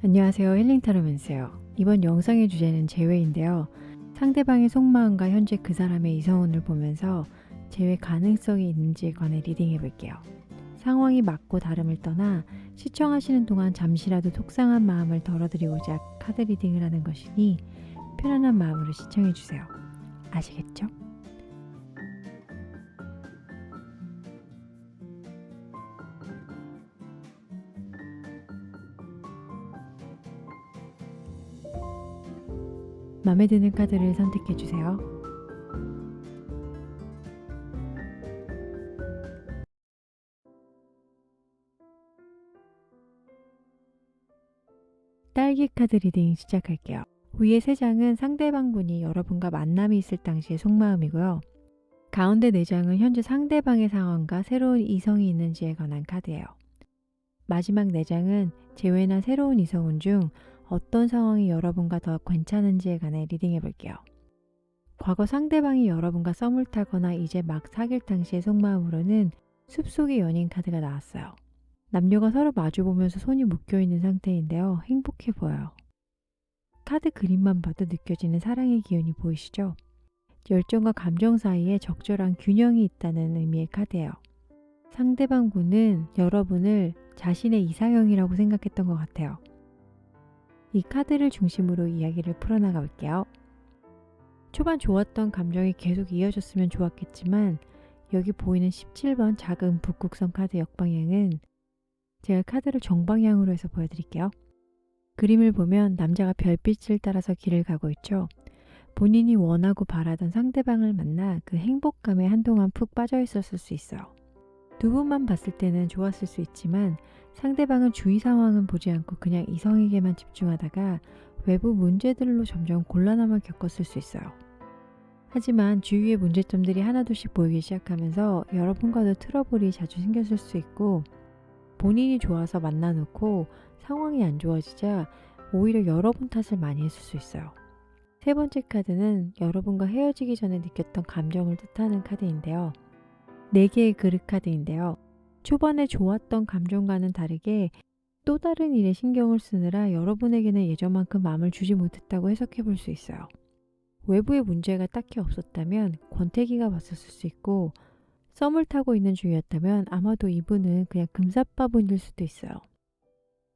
안녕하세요. 힐링타로맨스요. 이번 영상의 주제는 재회인데요. 상대방의 속마음과 현재 그 사람의 이성운을 보면서 재회 가능성이 있는지에 관해 리딩해 볼게요. 상황이 맞고 다름을 떠나 시청하시는 동안 잠시라도 속상한 마음을 덜어드리고자 카드 리딩을 하는 것이니 편안한 마음으로 시청해 주세요. 아시겠죠? 마음에 드는 카드를 선택해 주세요. 딸기 카드 리딩 시작할게요. 위에 3장은 상대방분이 여러분과 만남이 있을 당시의 속마음이고요. 가운데 4장은 현재 상대방의 상황과 새로운 이성이 있는지에 관한 카드예요. 마지막 4장은 재회나 새로운 이성운 중 어떤 상황이 여러분과 더 괜찮은지에 관해 리딩해 볼게요. 과거 상대방이 여러분과 썸을 타거나 이제 막 사귈 당시의 속마음으로는 숲속의 연인 카드가 나왔어요. 남녀가 서로 마주보면서 손이 묶여있는 상태인데요. 행복해 보여요. 카드 그림만 봐도 느껴지는 사랑의 기운이 보이시죠? 열정과 감정 사이에 적절한 균형이 있다는 의미의 카드예요. 상대방 분은 여러분을 자신의 이상형이라고 생각했던 것 같아요. 이 카드를 중심으로 이야기를 풀어나가 볼게요. 초반 좋았던 감정이 계속 이어졌으면 좋았겠지만 여기 보이는 17번 작은 북극성 카드 역방향은 제가 카드를 정방향으로 해서 보여드릴게요. 그림을 보면 남자가 별빛을 따라서 길을 가고 있죠. 본인이 원하고 바라던 상대방을 만나 그 행복감에 한동안 푹 빠져 있었을 수 있어요. 두 분만 봤을 때는 좋았을 수 있지만 상대방은 주위 상황은 보지 않고 그냥 이성에게만 집중하다가 외부 문제들로 점점 곤란함을 겪었을 수 있어요. 하지만 주위의 문제점들이 하나둘씩 보이기 시작하면서 여러분과도 트러블이 자주 생겼을 수 있고 본인이 좋아서 만나놓고 상황이 안 좋아지자 오히려 여러분 탓을 많이 했을 수 있어요. 3번째 카드는 여러분과 헤어지기 전에 느꼈던 감정을 뜻하는 카드인데요. 4개의 그릇 카드인데요. 초반에 좋았던 감정과는 다르게 또 다른 일에 신경을 쓰느라 여러분에게는 예전만큼 마음을 주지 못했다고 해석해 볼 수 있어요. 외부의 문제가 딱히 없었다면 권태기가 왔었을 수 있고 썸을 타고 있는 중이었다면 아마도 이분은 그냥 금사빠분일 수도 있어요.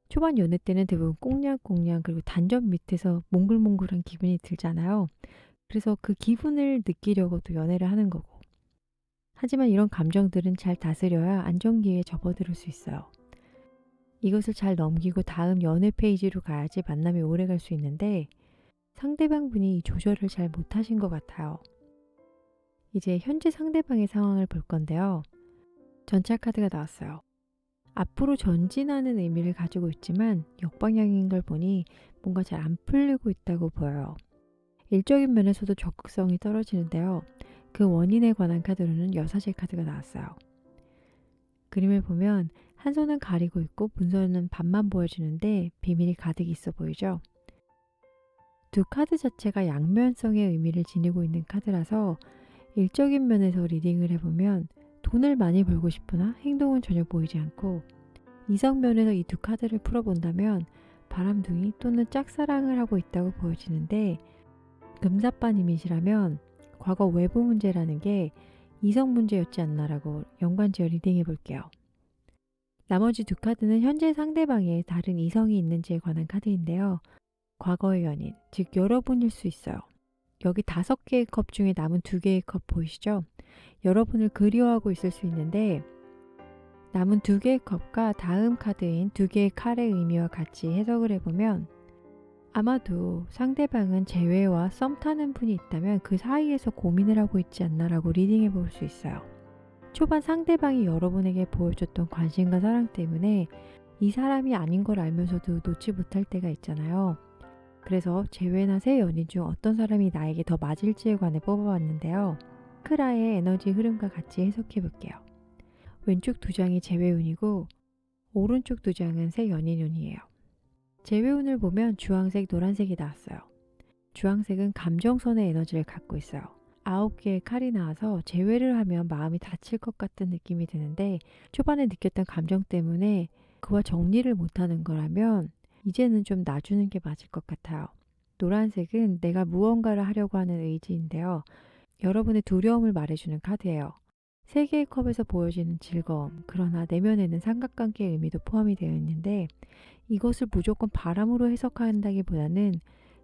초반 연애 때는 대부분 꽁냥꽁냥 그리고 단전 밑에서 몽글몽글한 기분이 들잖아요. 그래서 그 기분을 느끼려고도 연애를 하는 거고. 하지만 이런 감정들은 잘 다스려야 안정기에 접어들 수 있어요. 이것을 잘 넘기고 다음 연애 페이지로 가야지 만남이 오래 갈 수 있는데 상대방 분이 이 조절을 잘 못하신 것 같아요. 이제 현재 상대방의 상황을 볼 건데요. 전찰 카드가 나왔어요. 앞으로 전진하는 의미를 가지고 있지만 역방향인 걸 보니 뭔가 잘 안 풀리고 있다고 보여요. 일적인 면에서도 적극성이 떨어지는데요. 그 원인에 관한 카드로는 여사제 카드가 나왔어요. 그림을 보면 한 손은 가리고 있고 문서는 반만 보여지는데 비밀이 가득 있어 보이죠? 두 카드 자체가 양면성의 의미를 지니고 있는 카드라서 일적인 면에서 리딩을 해보면 돈을 많이 벌고 싶으나 행동은 전혀 보이지 않고 이성 면에서 이 두 카드를 풀어본다면 바람둥이 또는 짝사랑을 하고 있다고 보여지는데 금사빠님이시라면 과거 외부 문제라는 게 이성 문제였지 않나라고 연관지어 리딩해 볼게요. 나머지 두 카드는 현재 상대방에 다른 이성이 있는지에 관한 카드인데요. 과거의 연인, 즉 여러분일 수 있어요. 여기 5개의 컵 중에 남은 2개의 컵 보이시죠? 여러분을 그리워하고 있을 수 있는데 남은 2개의 컵과 다음 카드인 2개의 칼의 의미와 같이 해석을 해보면 아마도 상대방은 재회와 썸 타는 분이 있다면 그 사이에서 고민을 하고 있지 않나라고 리딩해 볼 수 있어요. 초반 상대방이 여러분에게 보여줬던 관심과 사랑 때문에 이 사람이 아닌 걸 알면서도 놓지 못할 때가 있잖아요. 그래서 재회나 새 연인 중 어떤 사람이 나에게 더 맞을지에 관해 뽑아봤는데요. 크라의 에너지 흐름과 같이 해석해 볼게요. 왼쪽 2장이 재회운이고 오른쪽 2장은 새 연인운이에요. 재회운을 보면 주황색, 노란색이 나왔어요. 주황색은 감정선의 에너지를 갖고 있어요. 9개의 칼이 나와서 재회를 하면 마음이 다칠 것 같은 느낌이 드는데 초반에 느꼈던 감정 때문에 그와 정리를 못하는 거라면 이제는 좀 놔주는 게 맞을 것 같아요. 노란색은 내가 무언가를 하려고 하는 의지인데요. 여러분의 두려움을 말해주는 카드예요. 세 개의 컵에서 보여지는 즐거움, 그러나 내면에는 삼각관계의 의미도 포함이 되어 있는데 이것을 무조건 바람으로 해석한다기보다는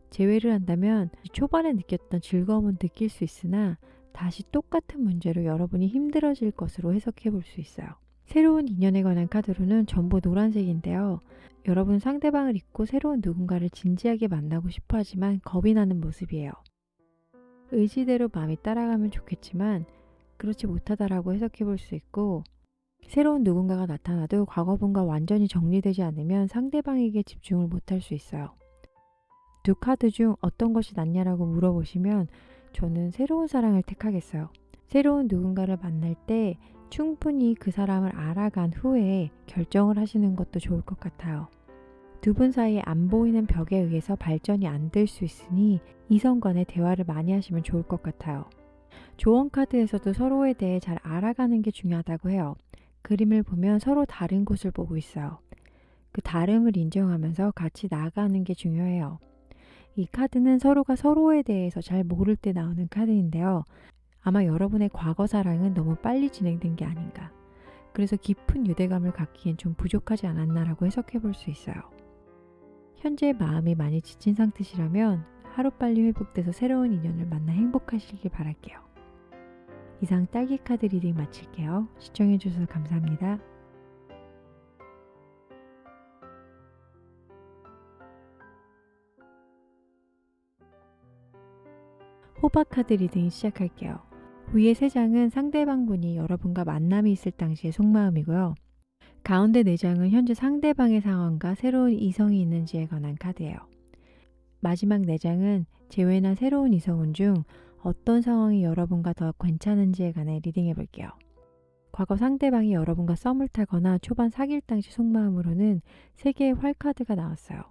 제외를 한다면 초반에 느꼈던 즐거움은 느낄 수 있으나 다시 똑같은 문제로 여러분이 힘들어질 것으로 해석해 볼 수 있어요. 새로운 인연에 관한 카드로는 전부 노란색인데요. 여러분 상대방을 잊고 새로운 누군가를 진지하게 만나고 싶어 하지만 겁이 나는 모습이에요. 의지대로 마음이 따라가면 좋겠지만 그렇지 못하다라고 해석해 볼 수 있고, 새로운 누군가가 나타나도 과거분과 완전히 정리되지 않으면 상대방에게 집중을 못할 수 있어요. 두 카드 중 어떤 것이 낫냐라고 물어보시면 저는 새로운 사랑을 택하겠어요. 새로운 누군가를 만날 때 충분히 그 사람을 알아간 후에 결정을 하시는 것도 좋을 것 같아요. 두 분 사이에 안 보이는 벽에 의해서 발전이 안 될 수 있으니 이성 간의 대화를 많이 하시면 좋을 것 같아요. 조언 카드에서도 서로에 대해 잘 알아가는 게 중요하다고 해요. 그림을 보면 서로 다른 곳을 보고 있어요. 그 다름을 인정하면서 같이 나아가는 게 중요해요. 이 카드는 서로가 서로에 대해서 잘 모를 때 나오는 카드인데요. 아마 여러분의 과거 사랑은 너무 빨리 진행된 게 아닌가. 그래서 깊은 유대감을 갖기엔 좀 부족하지 않았나라고 해석해 볼 수 있어요. 현재 마음이 많이 지친 상태시라면 하루빨리 회복돼서 새로운 인연을 만나 행복하시길 바랄게요. 이상 딸기 카드 리딩 마칠게요. 시청해주셔서 감사합니다. 호박 카드 리딩 시작할게요. 위에 3장은 상대방분이 여러분과 만남이 있을 당시의 속마음이고요. 가운데 4장은 현재 상대방의 상황과 새로운 이성이 있는지에 관한 카드예요. 마지막 4장은 재회나 새로운 이성운 중 어떤 상황이 여러분과 더 괜찮은지에 관해 리딩해 볼게요. 과거 상대방이 여러분과 썸을 타거나 초반 사귈 당시 속마음으로는 3개의 활 카드가 나왔어요.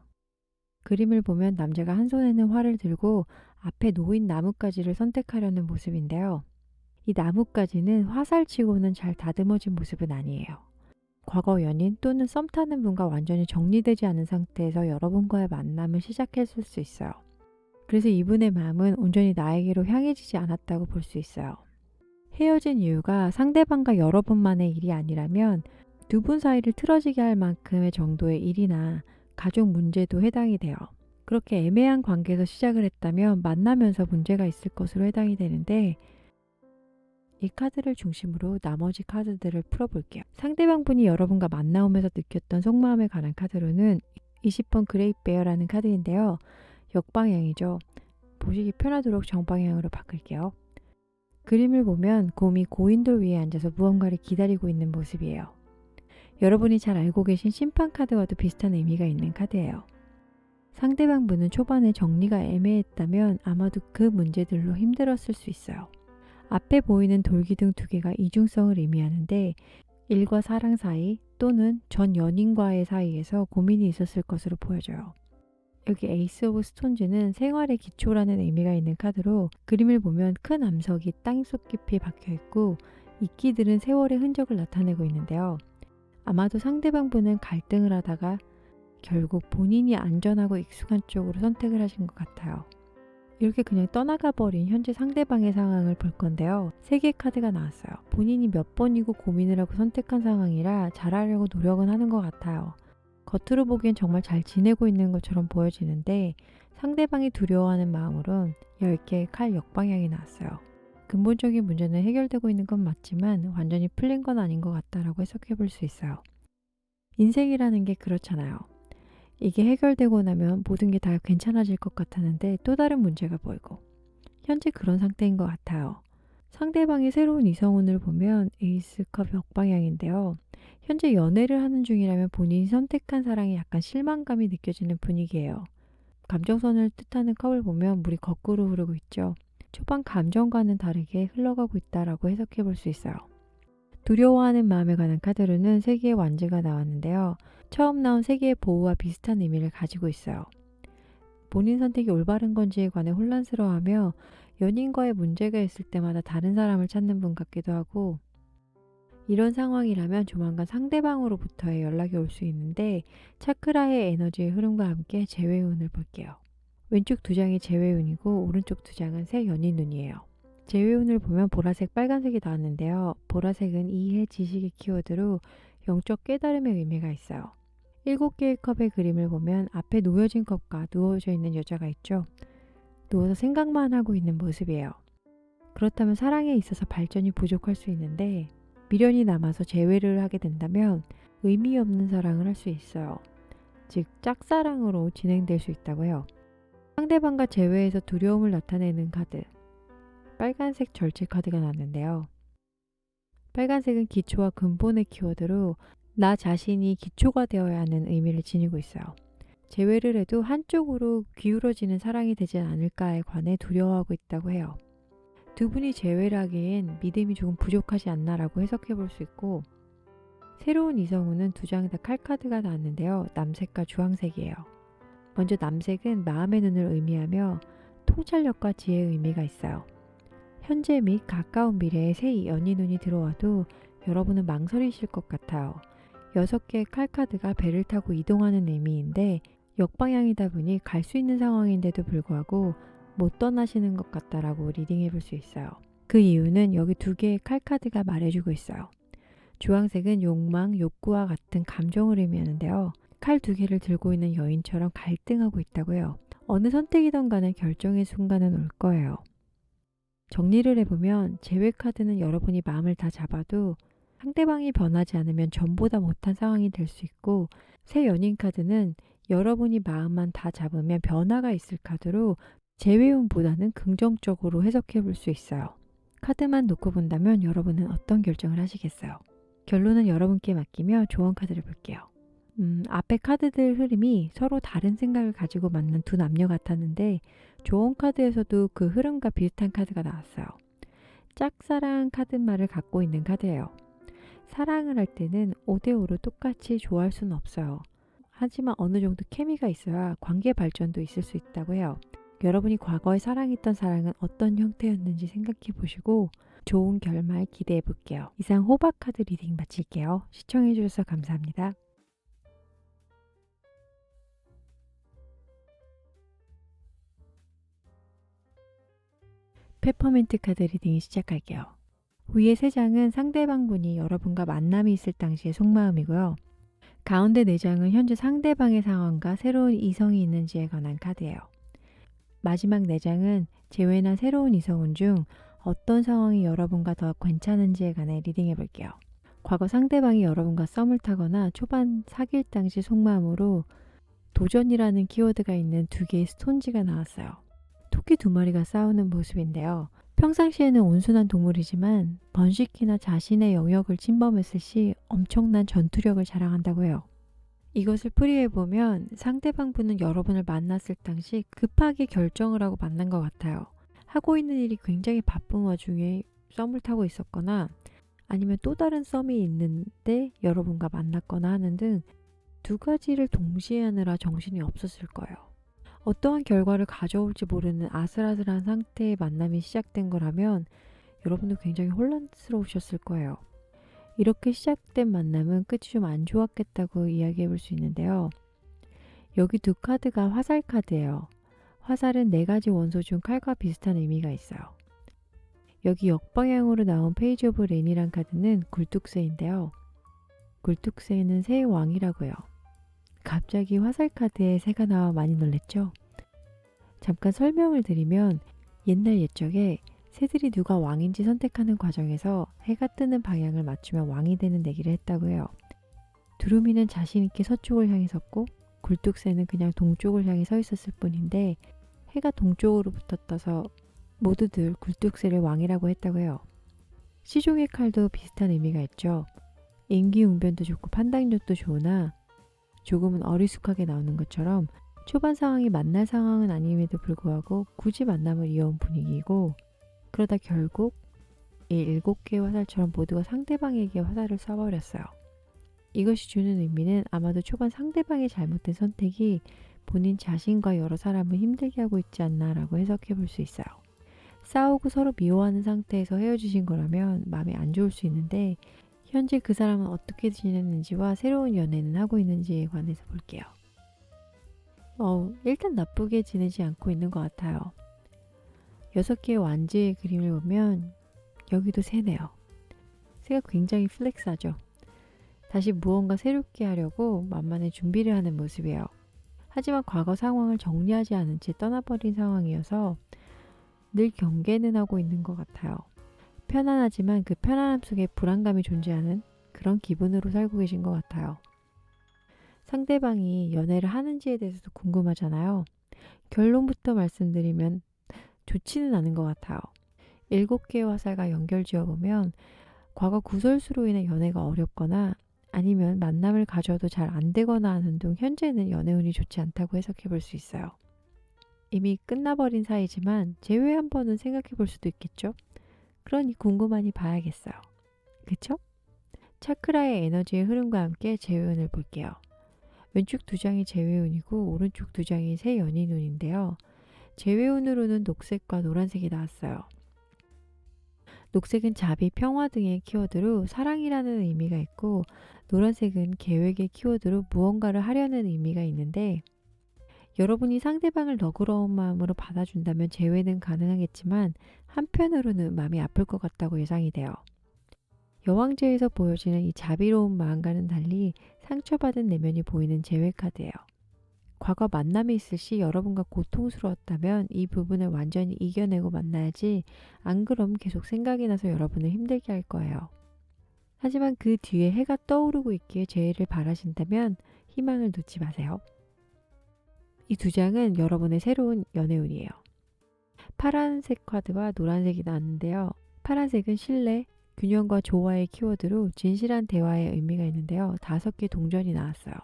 그림을 보면 남자가 한 손에는 활을 들고 앞에 놓인 나뭇가지를 선택하려는 모습인데요. 이 나뭇가지는 화살치고는 잘 다듬어진 모습은 아니에요. 과거 연인 또는 썸 타는 분과 완전히 정리되지 않은 상태에서 여러분과의 만남을 시작했을 수 있어요. 그래서 이분의 마음은 온전히 나에게로 향해지지 않았다고 볼 수 있어요. 헤어진 이유가 상대방과 여러분만의 일이 아니라면 두 분 사이를 틀어지게 할 만큼의 정도의 일이나 가족 문제도 해당이 돼요. 그렇게 애매한 관계에서 시작을 했다면 만나면서 문제가 있을 것으로 해당이 되는데, 이 카드를 중심으로 나머지 카드들을 풀어볼게요. 상대방 분이 여러분과 만나오면서 느꼈던 속마음에 관한 카드로는 20번 그레이트 베어라는 카드인데요. 역방향이죠. 보시기 편하도록 정방향으로 바꿀게요. 그림을 보면 곰이 고인돌 위에 앉아서 무언가를 기다리고 있는 모습이에요. 여러분이 잘 알고 계신 심판 카드와도 비슷한 의미가 있는 카드예요. 상대방 분은 초반에 정리가 애매했다면 아마도 그 문제들로 힘들었을 수 있어요. 앞에 보이는 돌기둥 2개가 이중성을 의미하는데 일과 사랑 사이 또는 전 연인과의 사이에서 고민이 있었을 것으로 보여져요. 여기 에이스 오브 스톤즈는 생활의 기초라는 의미가 있는 카드로 그림을 보면 큰 암석이 땅속 깊이 박혀 있고 이끼들은 세월의 흔적을 나타내고 있는데요. 아마도 상대방 분은 갈등을 하다가 결국 본인이 안전하고 익숙한 쪽으로 선택을 하신 것 같아요. 이렇게 그냥 떠나가 버린 현재 상대방의 상황을 볼 건데요. 3개의 카드가 나왔어요. 본인이 몇 번이고 고민을 하고 선택한 상황이라 잘하려고 노력은 하는 것 같아요. 겉으로 보기엔 정말 잘 지내고 있는 것처럼 보여지는데 상대방이 두려워하는 마음으론 10개의 칼 역방향이 나왔어요. 근본적인 문제는 해결되고 있는 건 맞지만 완전히 풀린 건 아닌 것 같다라고 해석해 볼 수 있어요. 인생이라는 게 그렇잖아요. 이게 해결되고 나면 모든 게 다 괜찮아질 것 같았는데 또 다른 문제가 보이고, 현재 그런 상태인 것 같아요. 상대방이 새로운 이성운을 보면 에이스컵 역방향인데요. 현재 연애를 하는 중이라면 본인이 선택한 사랑에 약간 실망감이 느껴지는 분위기예요. 감정선을 뜻하는 컵을 보면 물이 거꾸로 흐르고 있죠. 초반 감정과는 다르게 흘러가고 있다라고 해석해 볼 수 있어요. 두려워하는 마음에 관한 카드로는 3개의 완즈가 나왔는데요. 처음 나온 3개의 보호와 비슷한 의미를 가지고 있어요. 본인 선택이 올바른 건지에 관해 혼란스러워하며 연인과의 문제가 있을 때마다 다른 사람을 찾는 분 같기도 하고, 이런 상황이라면 조만간 상대방으로부터의 연락이 올 수 있는데 차크라의 에너지의 흐름과 함께 재회운을 볼게요. 왼쪽 두 장이 재회운이고 오른쪽 두 장은 새 연인운이에요. 재회운을 보면 보라색, 빨간색이 나왔는데요. 보라색은 이해, 지식의 키워드로 영적 깨달음의 의미가 있어요. 7개의 컵의 그림을 보면 앞에 놓여진 컵과 누워져 있는 여자가 있죠. 누워서 생각만 하고 있는 모습이에요. 그렇다면 사랑에 있어서 발전이 부족할 수 있는데 미련이 남아서 재회를 하게 된다면 의미 없는 사랑을 할 수 있어요. 즉 짝사랑으로 진행될 수 있다고 해요. 상대방과 재회에서 두려움을 나타내는 카드, 빨간색 절제 카드가 나왔는데요. 빨간색은 기초와 근본의 키워드로 나 자신이 기초가 되어야 하는 의미를 지니고 있어요. 재회를 해도 한쪽으로 기울어지는 사랑이 되지 않을까에 관해 두려워하고 있다고 해요. 두 분이 재회를 하기엔 믿음이 조금 부족하지 않나라고 해석해 볼 수 있고, 새로운 이성우는 두 장 다 칼카드가 나왔는데요. 남색과 주황색이에요. 먼저 남색은 마음의 눈을 의미하며 통찰력과 지혜의 의미가 있어요. 현재 및 가까운 미래에 새 연인운이 들어와도 여러분은 망설이실 것 같아요. 6개의 칼카드가 배를 타고 이동하는 의미인데 역방향이다 보니 갈 수 있는 상황인데도 불구하고 못 떠나시는 것 같다라고 리딩해 볼 수 있어요. 그 이유는 여기 2개의 칼카드가 말해주고 있어요. 주황색은 욕망, 욕구와 같은 감정을 의미하는데요. 칼 2개를 들고 있는 여인처럼 갈등하고 있다고 해요. 어느 선택이든 간에 결정의 순간은 올 거예요. 정리를 해보면 재회 카드는 여러분이 마음을 다 잡아도 상대방이 변하지 않으면 전보다 못한 상황이 될 수 있고, 새 연인 카드는 여러분이 마음만 다 잡으면 변화가 있을 카드로 재회운보다는 긍정적으로 해석해 볼 수 있어요. 카드만 놓고 본다면 여러분은 어떤 결정을 하시겠어요? 결론은 여러분께 맡기며 조언 카드를 볼게요. 앞에 카드들 흐름이 서로 다른 생각을 가지고 만난 두 남녀 같았는데 조언 카드에서도 그 흐름과 비슷한 카드가 나왔어요. 짝사랑 카드말을 갖고 있는 카드예요. 사랑을 할 때는 5대5로 똑같이 좋아할 수는 없어요. 하지만 어느 정도 케미가 있어야 관계 발전도 있을 수 있다고 해요. 여러분이 과거에 사랑했던 사랑은 어떤 형태였는지 생각해 보시고 좋은 결말 기대해 볼게요. 이상 호박 카드 리딩 마칠게요. 시청해 주셔서 감사합니다. 페퍼민트 카드 리딩 시작할게요. 위에 3장은 상대방분이 여러분과 만남이 있을 당시의 속마음이고요. 가운데 4장은 현재 상대방의 상황과 새로운 이성이 있는지에 관한 카드예요. 마지막 4장은 재회나 새로운 이성운 중 어떤 상황이 여러분과 더 괜찮은지에 관해 리딩해 볼게요. 과거 상대방이 여러분과 썸을 타거나 초반 사귈 당시 속마음으로 도전이라는 키워드가 있는 2개의 스톤지가 나왔어요. 토끼 2마리가 싸우는 모습인데요. 평상시에는 온순한 동물이지만 번식기나 자신의 영역을 침범했을 시 엄청난 전투력을 자랑한다고 해요. 이것을 풀이해보면 상대방 분은 여러분을 만났을 당시 급하게 결정을 하고 만난 것 같아요. 하고 있는 일이 굉장히 바쁜 와중에 썸을 타고 있었거나 아니면 또 다른 썸이 있는데 여러분과 만났거나 하는 등 2가지를 동시에 하느라 정신이 없었을 거예요. 어떠한 결과를 가져올지 모르는 아슬아슬한 상태의 만남이 시작된 거라면 여러분도 굉장히 혼란스러우셨을 거예요. 이렇게 시작된 만남은 끝이 좀 안 좋았겠다고 이야기해 볼 수 있는데요. 여기 2 카드가 화살 카드예요. 화살은 4가지 원소 중 칼과 비슷한 의미가 있어요. 여기 역방향으로 나온 페이지 오브 렌이란 카드는 굴뚝새인데요. 굴뚝새는 새의 왕이라고 해요. 갑자기 화살 카드에 새가 나와 많이 놀랬죠? 잠깐 설명을 드리면 옛날 옛적에 새들이 누가 왕인지 선택하는 과정에서 해가 뜨는 방향을 맞추면 왕이 되는 내기를 했다고 해요. 두루미는 자신 있게 서쪽을 향해 섰고 굴뚝새는 그냥 동쪽을 향해 서 있었을 뿐인데 해가 동쪽으로부터 떠서 모두들 굴뚝새를 왕이라고 했다고 해요. 시종의 칼도 비슷한 의미가 있죠. 임기응변도 좋고 판단력도 좋으나 조금은 어리숙하게 나오는 것처럼 초반 상황이 만날 상황은 아님에도 불구하고 굳이 만남을 이어온 분위기이고, 그러다 결국 이 7개의 화살처럼 모두가 상대방에게 화살을 쏴버렸어요. 이것이 주는 의미는 아마도 초반 상대방의 잘못된 선택이 본인 자신과 여러 사람을 힘들게 하고 있지 않나라고 해석해 볼 수 있어요. 싸우고 서로 미워하는 상태에서 헤어지신 거라면 마음이 안 좋을 수 있는데 현재 그 사람은 어떻게 지내는지와 새로운 연애는 하고 있는지에 관해서 볼게요. 일단 나쁘게 지내지 않고 있는 것 같아요. 6개의 완지의 그림을 보면 여기도 새네요. 새가 굉장히 플렉스하죠. 다시 무언가 새롭게 하려고 만만의 준비를 하는 모습이에요. 하지만 과거 상황을 정리하지 않은 채 떠나버린 상황이어서 늘 경계는 하고 있는 것 같아요. 편안하지만 그 편안함 속에 불안감이 존재하는 그런 기분으로 살고 계신 것 같아요. 상대방이 연애를 하는지에 대해서도 궁금하잖아요. 결론부터 말씀드리면 좋지는 않은 것 같아요. 7개의 화살과 연결 지어보면 과거 구설수로 인해 연애가 어렵거나 아니면 만남을 가져도 잘 안 되거나 하는 등 현재는 연애운이 좋지 않다고 해석해 볼 수 있어요. 이미 끝나버린 사이지만 재회 한 번은 생각해 볼 수도 있겠죠? 그러니 궁금하니 봐야겠어요. 그쵸? 차크라의 에너지의 흐름과 함께 재회운을 볼게요. 왼쪽 2장이 재회운이고 오른쪽 2장이 새 연인운인데요. 재회운으로는 녹색과 노란색이 나왔어요. 녹색은 자비, 평화 등의 키워드로 사랑이라는 의미가 있고 노란색은 계획의 키워드로 무언가를 하려는 의미가 있는데 여러분이 상대방을 너그러운 마음으로 받아준다면 재회는 가능하겠지만 한편으로는 마음이 아플 것 같다고 예상이 돼요. 여왕제에서 보여지는 이 자비로운 마음과는 달리 상처받은 내면이 보이는 재회 카드예요. 과거 만남이 있을 시 여러분과 고통스러웠다면 이 부분을 완전히 이겨내고 만나야지 안 그럼 계속 생각이 나서 여러분을 힘들게 할 거예요. 하지만 그 뒤에 해가 떠오르고 있기에 재회를 바라신다면 희망을 놓지 마세요. 이 2장은 여러분의 새로운 연애운이에요. 파란색 카드와 노란색이 나왔는데요. 파란색은 신뢰, 균형과 조화의 키워드로 진실한 대화의 의미가 있는데요. 5개 동전이 나왔어요.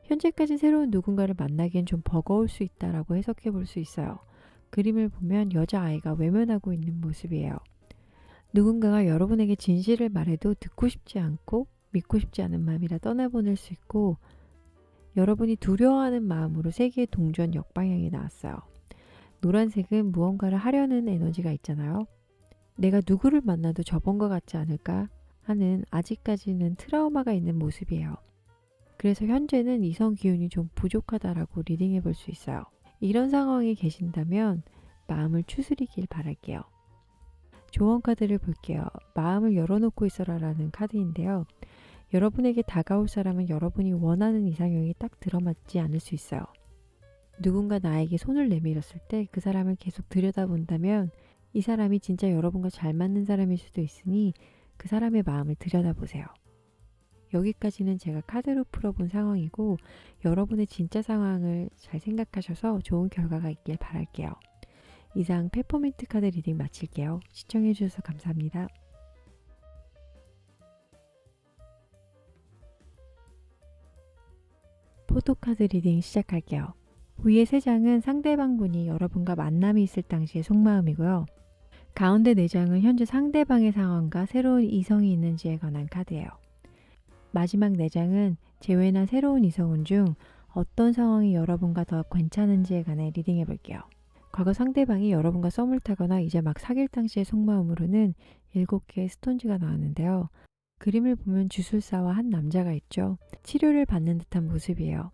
현재까지 새로운 누군가를 만나기엔 좀 버거울 수 있다라고 해석해 볼 수 있어요. 그림을 보면 여자아이가 외면하고 있는 모습이에요. 누군가가 여러분에게 진실을 말해도 듣고 싶지 않고 믿고 싶지 않은 마음이라 떠나보낼 수 있고 여러분이 두려워하는 마음으로 3개의 동전 역방향이 나왔어요. 노란색은 무언가를 하려는 에너지가 있잖아요. 내가 누구를 만나도 저번과 같지 않을까 하는 아직까지는 트라우마가 있는 모습이에요. 그래서 현재는 이성 기운이 좀 부족하다라고 리딩해 볼 수 있어요. 이런 상황에 계신다면 마음을 추스리길 바랄게요. 조언 카드를 볼게요. 마음을 열어놓고 있어라라는 카드인데요. 여러분에게 다가올 사람은 여러분이 원하는 이상형이 딱 들어맞지 않을 수 있어요. 누군가 나에게 손을 내밀었을 때 그 사람을 계속 들여다본다면 이 사람이 진짜 여러분과 잘 맞는 사람일 수도 있으니 그 사람의 마음을 들여다보세요. 여기까지는 제가 카드로 풀어본 상황이고 여러분의 진짜 상황을 잘 생각하셔서 좋은 결과가 있길 바랄게요. 이상 페퍼민트 카드 리딩 마칠게요. 시청해주셔서 감사합니다. 포토카드 리딩 시작할게요. 위에 3장은 상대방분이 여러분과 만남이 있을 당시의 속마음이고요. 가운데 4장은 현재 상대방의 상황과 새로운 이성이 있는지에 관한 카드예요. 마지막 4장은 재회나 새로운 이성운 중 어떤 상황이 여러분과 더 괜찮은지에 관해 리딩해 볼게요. 과거 상대방이 여러분과 썸을 타거나 이제 막 사귈 당시의 속마음으로는 7개의 스톤지가 나왔는데요. 그림을 보면 주술사와 한 남자가 있죠. 치료를 받는 듯한 모습이에요.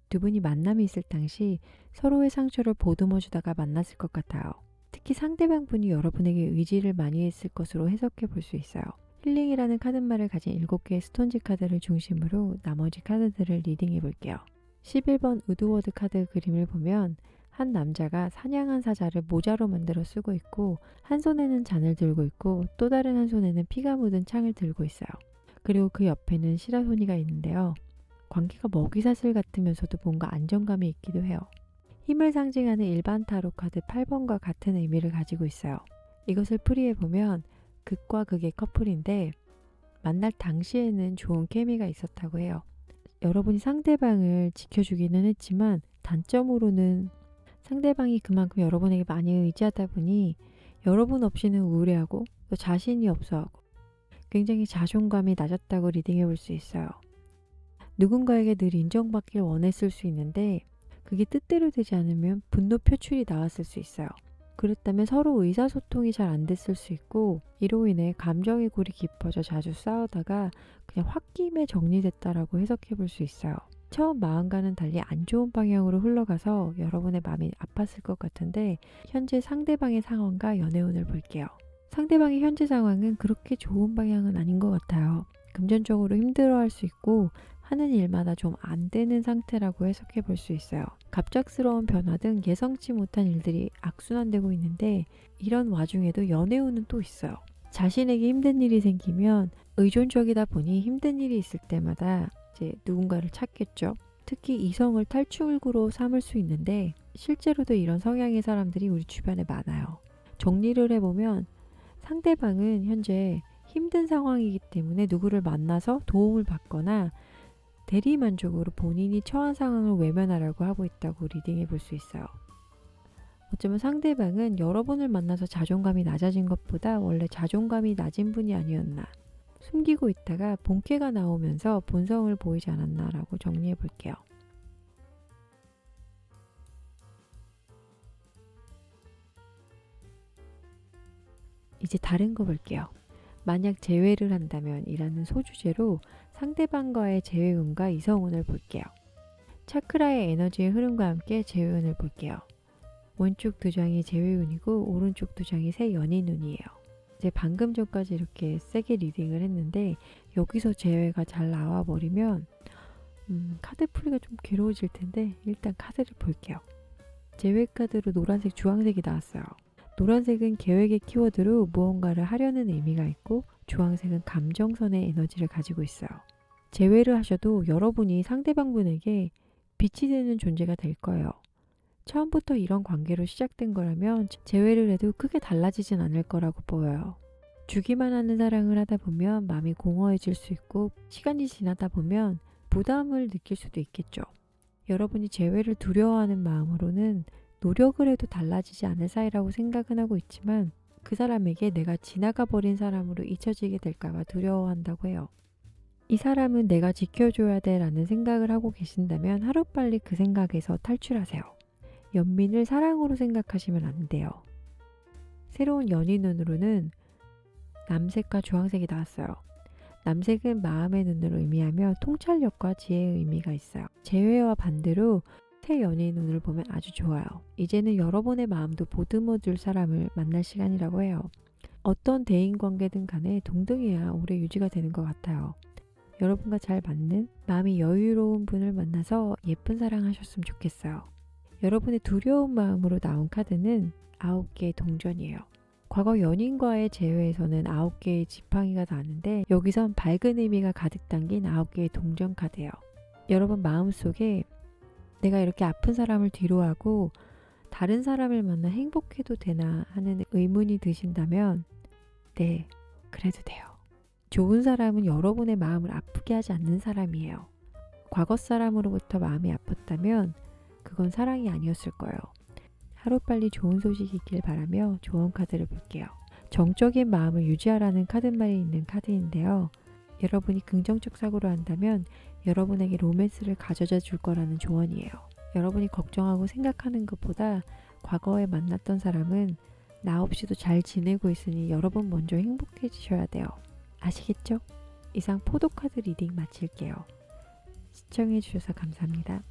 두 분이 만남이 있을 당시 서로의 상처를 보듬어 주다가 만났을 것 같아요. 특히 상대방 분이 여러분에게 의지를 많이 했을 것으로 해석해 볼 수 있어요. 힐링이라는 카드말을 가진 7개의 스톤지 카드를 중심으로 나머지 카드들을 리딩해 볼게요. 11번 우드워드 카드 그림을 보면 한 남자가 사냥한 사자를 모자로 만들어 쓰고 있고 한 손에는 잔을 들고 있고 또 다른 한 손에는 피가 묻은 창을 들고 있어요. 그리고 그 옆에는 시라소니가 있는데요. 관계가 먹이사슬 같으면서도 뭔가 안정감이 있기도 해요. 힘을 상징하는 일반 타로 카드 8번과 같은 의미를 가지고 있어요. 이것을 풀이해보면 극과 극의 커플인데 만날 당시에는 좋은 케미가 있었다고 해요. 여러분이 상대방을 지켜주기는 했지만 단점으로는 상대방이 그만큼 여러분에게 많이 의지하다 보니 여러분 없이는 우울해하고 또 자신이 없어하고 굉장히 자존감이 낮았다고 리딩해 볼 수 있어요. 누군가에게 늘 인정받길 원했을 수 있는데 그게 뜻대로 되지 않으면 분노 표출이 나왔을 수 있어요. 그랬다면 서로 의사소통이 잘 안 됐을 수 있고, 이로 인해 감정의 골이 깊어져 자주 싸우다가 그냥 홧김에 정리됐다라고 해석해 볼 수 있어요. 처음 마음과는 달리 안 좋은 방향으로 흘러가서 여러분의 마음이 아팠을 것 같은데, 현재 상대방의 상황과 연애운을 볼게요. 상대방의 현재 상황은 그렇게 좋은 방향은 아닌 것 같아요. 금전적으로 힘들어할 수 있고 하는 일마다 좀 안 되는 상태라고 해석해 볼 수 있어요. 갑작스러운 변화 등 예상치 못한 일들이 악순환되고 있는데, 이런 와중에도 연애운은 또 있어요. 자신에게 힘든 일이 생기면 의존적이다 보니 힘든 일이 있을 때마다 이제 누군가를 찾겠죠. 특히 이성을 탈출구로 삼을 수 있는데, 실제로도 이런 성향의 사람들이 우리 주변에 많아요. 정리를 해보면 상대방은 현재 힘든 상황이기 때문에 누구를 만나서 도움을 받거나 대리만족으로 본인이 처한 상황을 외면하려고 하고 있다고 리딩해 볼 수 있어요. 어쩌면 상대방은 여러분을 만나서 자존감이 낮아진 것보다 원래 자존감이 낮은 분이 아니었나, 숨기고 있다가 본캐가 나오면서 본성을 보이지 않았나라고 정리해 볼게요. 이제 다른 거 볼게요. 만약 재회를 한다면 이라는 소주제로 상대방과의 재회운과 이성운을 볼게요. 차크라의 에너지의 흐름과 함께 재회운을 볼게요. 왼쪽 두 장이 재회운이고 오른쪽 두 장이 새 연인운이에요. 이제 방금 전까지 이렇게 세게 리딩을 했는데, 여기서 재회가 잘 나와버리면 카드 풀이가 좀 괴로워질 텐데 일단 카드를 볼게요. 재회 카드로 노란색, 주황색이 나왔어요. 노란색은 계획의 키워드로 무언가를 하려는 의미가 있고, 주황색은 감정선의 에너지를 가지고 있어요. 재회를 하셔도 여러분이 상대방분에게 빛이 되는 존재가 될 거예요. 처음부터 이런 관계로 시작된 거라면 재회를 해도 크게 달라지진 않을 거라고 보여요. 주기만 하는 사랑을 하다 보면 마음이 공허해질 수 있고, 시간이 지나다 보면 부담을 느낄 수도 있겠죠. 여러분이 재회를 두려워하는 마음으로는 노력을 해도 달라지지 않을 사이라고 생각은 하고 있지만, 그 사람에게 내가 지나가 버린 사람으로 잊혀지게 될까봐 두려워한다고 해요. 이 사람은 내가 지켜줘야 돼 라는 생각을 하고 계신다면 하루빨리 그 생각에서 탈출하세요. 연민을 사랑으로 생각하시면 안 돼요. 새로운 연인운으로는 남색과 주황색이 나왔어요. 남색은 마음의 눈으로 의미하며 통찰력과 지혜의 의미가 있어요. 재회와 반대로 새 연인운을 보면 아주 좋아요. 이제는 여러분의 마음도 보듬어 줄 사람을 만날 시간이라고 해요. 어떤 대인관계든 간에 동등해야 오래 유지가 되는 것 같아요. 여러분과 잘 맞는 마음이 여유로운 분을 만나서 예쁜 사랑하셨으면 좋겠어요. 여러분의 두려운 마음으로 나온 카드는 9개의 동전이에요. 과거 연인과의 재회에서는 9개의 지팡이가 나왔는데, 여기선 밝은 의미가 가득 담긴 9개의 동전 카드예요. 여러분 마음속에 내가 이렇게 아픈 사람을 뒤로하고 다른 사람을 만나 행복해도 되나 하는 의문이 드신다면, 네, 그래도 돼요. 좋은 사람은 여러분의 마음을 아프게 하지 않는 사람이에요. 과거 사람으로부터 마음이 아팠다면 그건 사랑이 아니었을 거예요. 하루빨리 좋은 소식이 있길 바라며 조언 카드를 볼게요. 정적인 마음을 유지하라는 카드말이 있는 카드인데요. 여러분이 긍정적 사고를 한다면 여러분에게 로맨스를 가져다 줄 거라는 조언이에요. 여러분이 걱정하고 생각하는 것보다 과거에 만났던 사람은 나 없이도 잘 지내고 있으니 여러분 먼저 행복해지셔야 돼요. 아시겠죠? 이상 포도카드 리딩 마칠게요. 시청해주셔서 감사합니다.